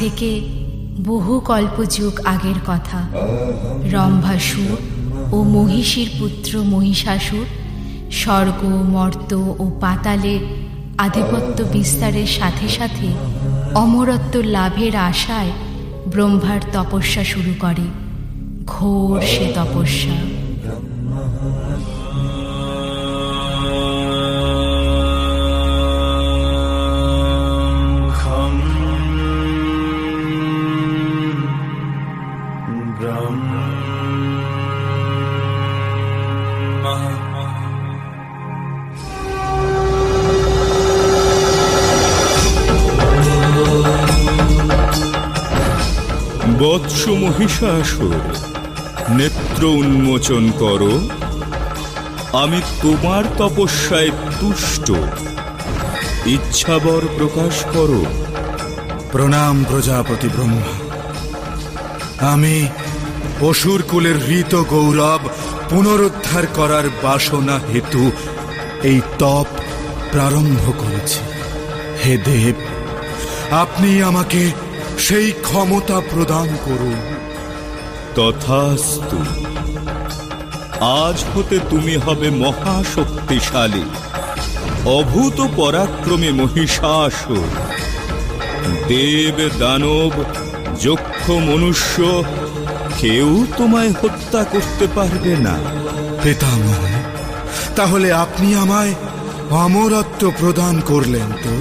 থেকে বহু কল্পযুগ আগের কথা। রম্ভাসুর ও মহিষীর পুত্র মহিষাসুর স্বর্গ, মর্ত ও পাতালে আধিপত্য বিস্তারের সাথে সাথে অমরত্ব লাভের আশায় ব্রহ্মার তপস্যা শুরু করে। ঘোর সে তপস্যা। বৎস মহিষাসুর, নেত্র উন্মোচন করো, আমি তোমার তপস্যায় তুষ্ট, ইচ্ছাবর প্রকাশ করো। প্রণাম প্রজাপতি ব্রহ্মা। আমি অসুর কুলের ঋত গৌরব পুনরুদ্ধার করার বাসনা হেতু এই তপ প্রারম্ভ করেছি। হে দেব, আপনি আমাকে সেই ক্ষমতা প্রদান করুন। তথাস্তু। আজ হতে তুমি হবে মহাশক্তিশালী, অভূত পরাক্রমী মহিষাসুর। দেব, দানব, যক্ষ, মনুষ্য কেউ তোমায় হত্যা করতে পারবে না। পিতামহ, তাহলে আপনি আমায় অমরত্ব প্রদান করলেন তো?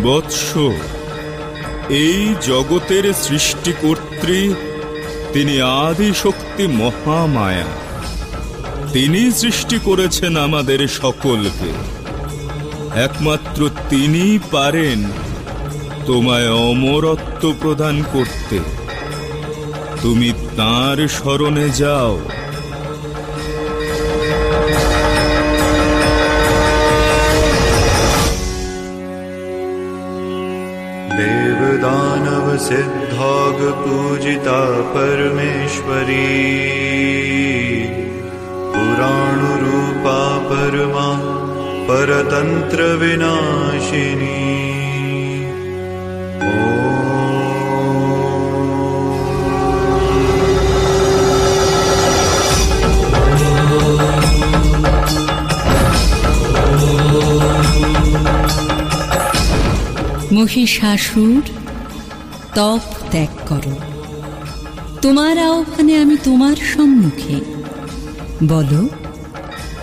বৎস, এই জগতের সৃষ্টিকর্ত্রী তিনি আদি শক্তি মহামায়া। তিনি সৃষ্টি করেছেন আমাদের সকলকে। একমাত্র তিনিই পারেন তোমায় অমরত্ব প্রদান করতে। তুমি তাঁর শরণে যাও। देव दानव सिद्धाग पूजिता परमेश्वरी, पुराण रूपा परमा परतंत्र विनाशिनी। মহিষাসুর, তপ ত্যাগ করো। তোমার আহ্বানে আমি তোমার সম্মুখে। বলো,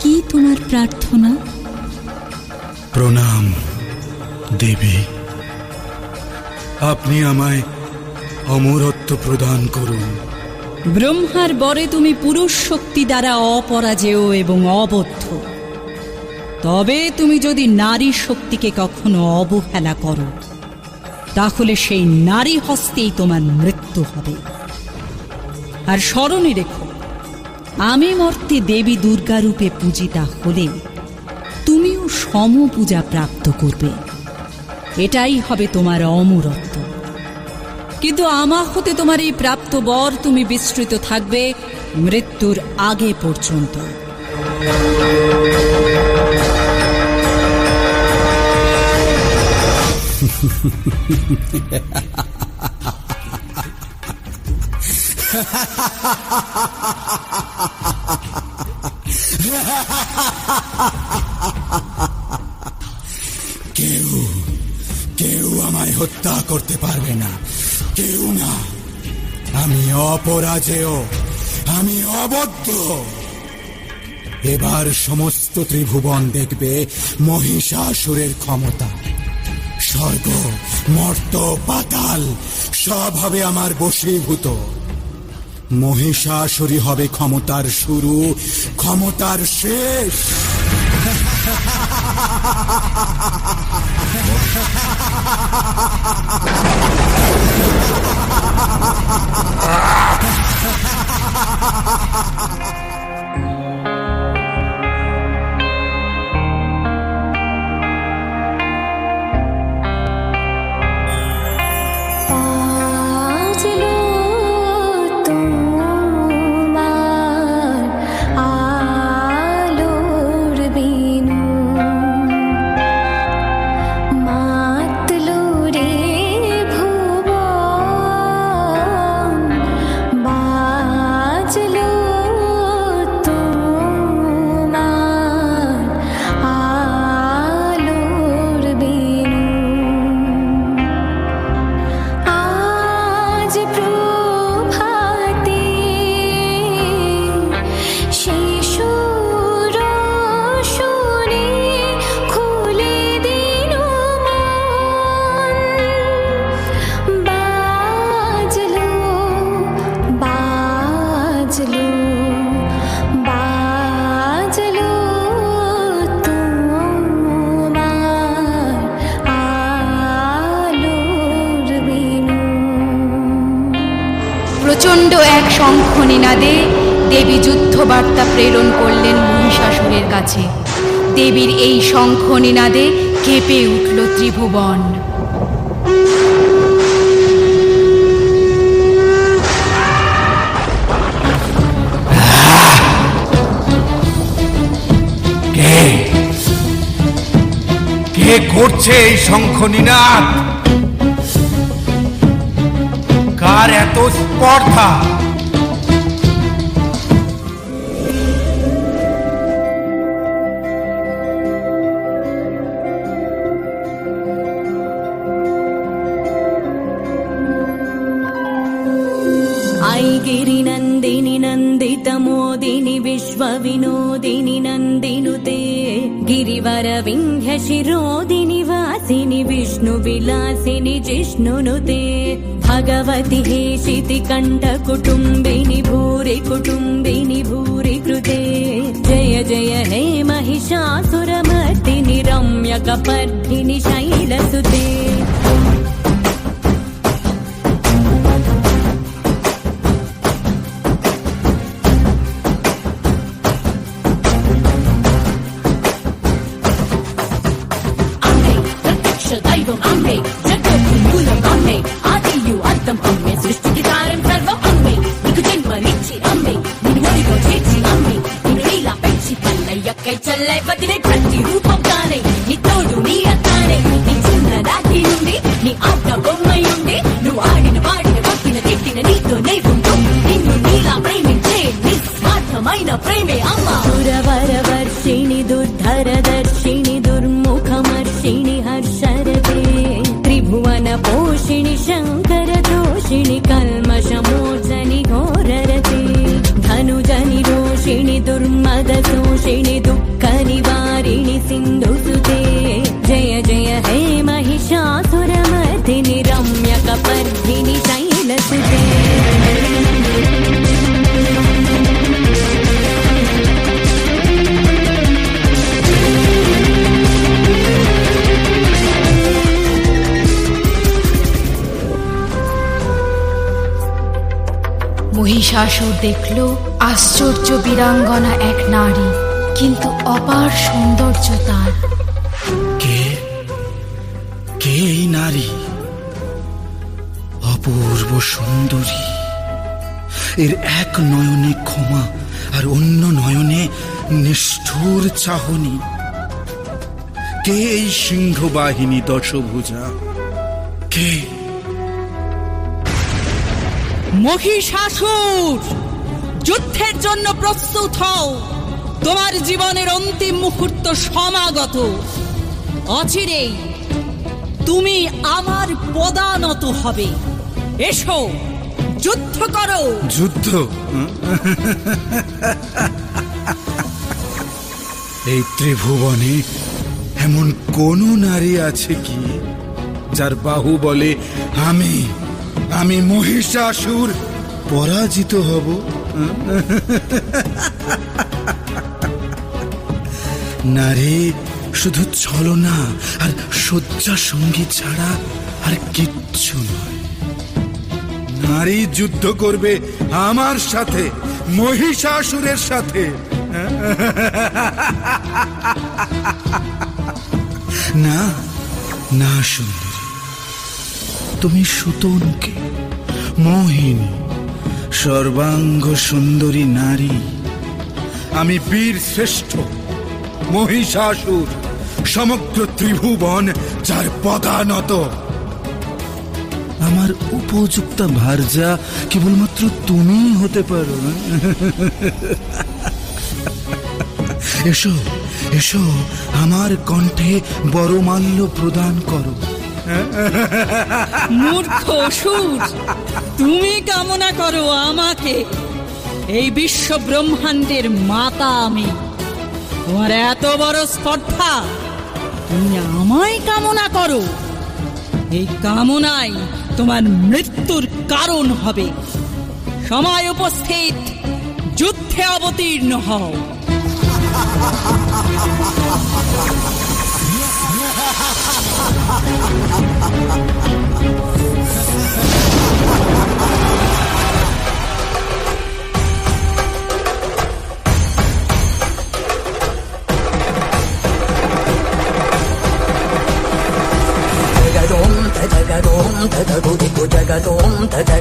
কি তোমার প্রার্থনা? প্রণাম দেবী, আপনি আমায় অমরত্ব প্রদান করুন। ব্রহ্মার বরে তুমি পুরুষ শক্তি দ্বারা অপরাজেয় এবং অবদ্ধ। তবে তুমি যদি নারী শক্তিকে কখনো অবহেলা করো, তাহলে সেই নারী হস্তেই তোমার মৃত্যু হবে। আর স্মরণে রেখো, আমি মর্তে দেবী দুর্গা রূপে পূজিতা হলে তুমিও সমপূজা প্রাপ্ত করবে। এটাই হবে তোমার অমরত্ব। কিন্তু আমা হতে তোমার এই প্রাপ্ত বর তুমি বিস্তৃত থাকবে মৃত্যুর আগে পর্যন্ত। কেউ আমায় হত্যা করতে পারবে না, কেউ না। আমি অপরাজেয়, আমি অবদ্ধ। এবার সমস্ত ত্রিভুবন দেখবে মহিষাসুরের ক্ষমতা। স্বর্গ, মর্ত, পাতাল সব হবে আমার বশীভূত। মহিষাসুরই হবে ক্ষমতার শুরু, ক্ষমতার শেষ। প্রচণ্ড এক শঙ্খ নিনাদে দেবী যুদ্ধবার্তা প্রেরণ করলেন মহিষাসুরের কাছে। দেবীর এই শঙ্খ নিনাদে কেঁপে উঠল ত্রিভুবন। কে করছে এই শঙ্খ নিনাদ? কার এত স্পর্ধা? गिरिनन्दिनि नन्दितमोदिनि विश्वविनोदिनि नन्दिनुते गिरिवरविन्ध्यशिरोदिनि वासिनि विष्णुविलासिनि जिष्णुनुते भगवति हेशिति कण्ठकुटुम्बिनि भूरि कुटुम्बिनि भूरि कृते जय जय हे महिषासुरमर्दिनि रम्यकपर्दिनि शैलसुते దైవం అమ్మే జగత్తు మూలం అమ్మే ఆదియు అర్థం అమ్మే సృష్టికి కారణం సర్వం అమ్మే నీకు జన్మనిచ్చి అమ్మే నిన్ను ఒడిలో చేర్చి అమ్మే నిన్ను నీలా పెంచి పల్లయ్యక్కై చల్లై వదిలే ప్రతి రూపం తానే నీ తోడు నీ అత్తానే నీ చిన్నదాటి నుండి నీ ఆట బొమ్మై ఉండి నువ్వు ఆడిన పాడిన కొట్టిన తిట్టిన నీతోనే ఉంటూ నిన్ను నీలా ప్రేమించే నిస్వార్థమైన ప్రేమే అమ్మ సురవర వర్షిణి దుర్ధర దర్శిని దుర్ముఖమర్షిణి హర్షరతే త్రిభువన పోషిణి శంకర దోషిణి కల్మషమోచని ఘోరరతే ధనుజని రోషిణి దుర్మద శోషిణి దుఃఖ నివారిణి సింధుసుతే జయ జయ హే महिषासुरमर्दिनि रम्यकपर्दिनि शैलसुते মহিষাসুর দেখল আশ্চর্য বীরাঙ্গনা এক নারী, কিন্তু অপার সৌন্দর্য তার। কে কে এই নারী? অপূর্ব সুন্দরী, এর এক নয়নে ক্ষমা আর অন্য নয়নে নিষ্ঠুর চাহনি। কে এই সিংহবাহিনী দশভুজা? কে? মহিষাসুর, যুদ্ধের জন্য প্রস্তুত হও। তোমার জীবনের অন্তিম মুহূর্ত সমাগত। অচিরেই তুমি আমার পদানত হবে। এসো, যুদ্ধ করো। যুদ্ধ? এই ত্রিভুবনে এমন কোন নারী আছে কি যার বাহু বলে আমি আমি মহিষাসুর পরাজিত হব? নারী শুধু ছলনা আর শয্যা সঙ্গী ছাড়া আর কিচ্ছু নয়। নারী যুদ্ধ করবে আমার সাথে, মহিষাসুরের সাথে। না না সুন্দরী, তুমি সুতনকে, মোহিনী, সর্বাঙ্গ সুন্দরী নারী। আমি বীর শ্রেষ্ঠ মহিষাসুর, সমগ্র ত্রিভুবন যার পদানত। আমার উপযুক্ত ভার্যা কেবলমাত্র তুমিই হতে পারো। এসো এসো, আমার কণ্ঠে বরমাল্য প্রদান করো। মূর্খ অসুর, তুমি কামনা করো আমাকে। এই বিশ্ব ব্রহ্মাণ্ডের মাতা আমি। তোমার এত বড় স্পর্ধা, তুমি আমায় কামনা করো। এই কামনাই তোমার মৃত্যুর কারণ হবে। সময় উপস্থিত, যুদ্ধে অবতীর্ণ হও।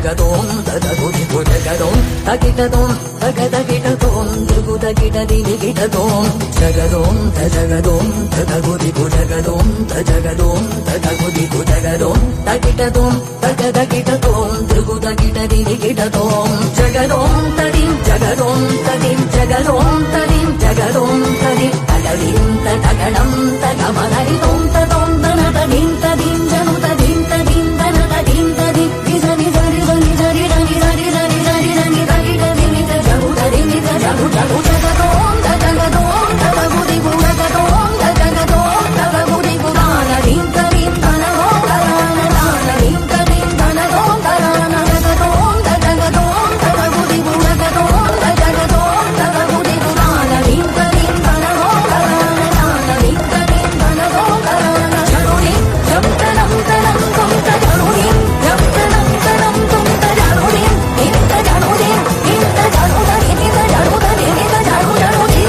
జగదోం తగగుదిగు జగదోం తగిటదోం తగదగిటదోం దిగుదగిటదిగిటదోం జగదోం తగదోం తగగుదిగు జగదోం తగదోం తగగుదిగు జగదోం తగిటదోం తగదగిటదోం దిగుదగిటదిగిటదోం జగదోం తదిం జగదోం తదిం జగదోం తదిం జగదోం తదిం తగదిం తగడం తగమదరిదోం తదోం తనదదిం తదిం జను తదిం తదిం తనదదిం తదిం నిజ నిజ నిజ నిజ నిజ నిజ నిజ నిజ నిజ నిజ నిజ నిజ జగు తది నిజ జగు జగు జగదోం తగదోం తగగుదిగు జగదోం తగదోం తగగుదిగు దానదిం తదిం తనదోం తరాన దానదిం తదిం తనదోం తరాన జగదోం తగదోం తగగుదిగు జగదోం తగదోం తగగుదిగు దానదిం తదిం తనదోం తరాన దానదిం తదిం తనదోం తరాన జరుని జంతనం తనం తుంత జరుని జంతనం తనం తుంత జరుని ఇంత జరుని ఇంత జరుని ఇంత జరుని ఇంత జరుని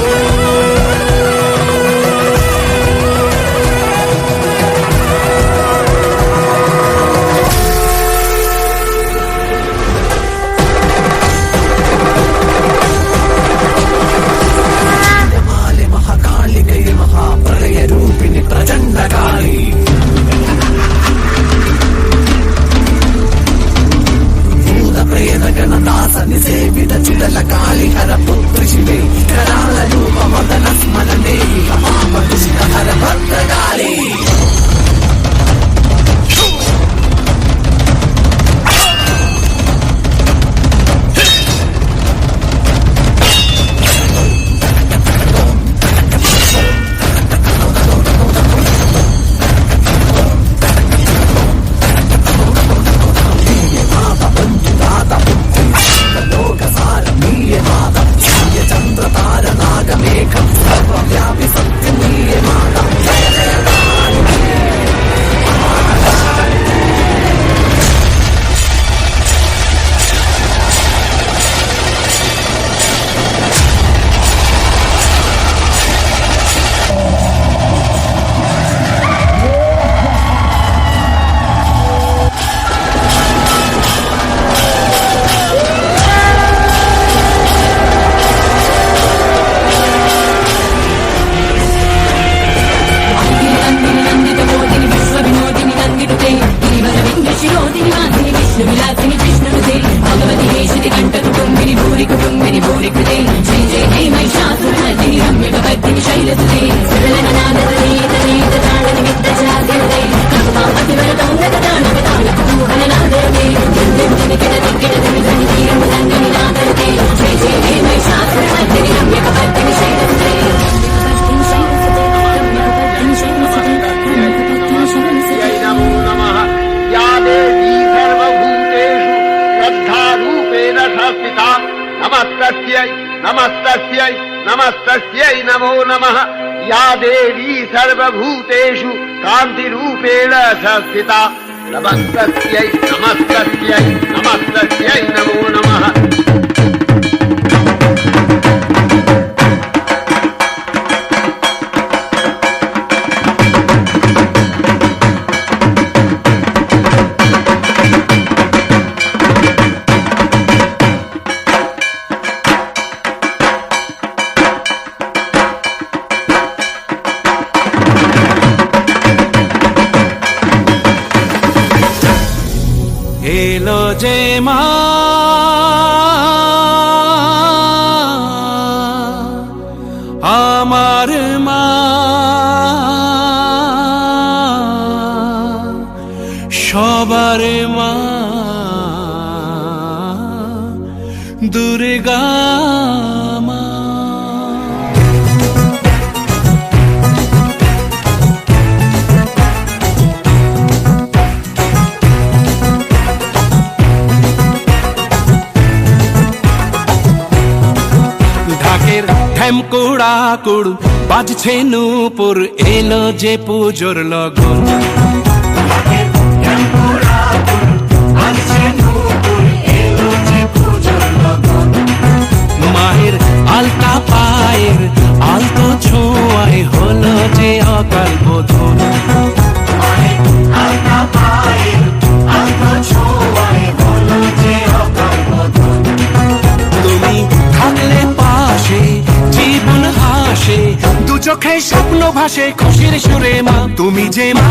नमस्तस्यै नमस्तस्यै नमो नमः या देवी सर्वभूतेषु कान्तिरूपेण संस्थिता नमस्तस्यै नमस्तस्यै नमस्तस्यै नमो नमः এলো যে মা আমার মা সবার মা দুর্গা মা ঢেমকুড়াকুড় বাজছে নূপুর এলো যে পুজোর লগন মায়ের আলতা পায়ের আলতো ছোঁয়ায় হলো যে অকাল বোধন আলতা পায়ের আলতো ছোঁয়ায় হলো যে চোখে স্বপ্ন ভাসে খুশির সুরে মা, তুমি যে মা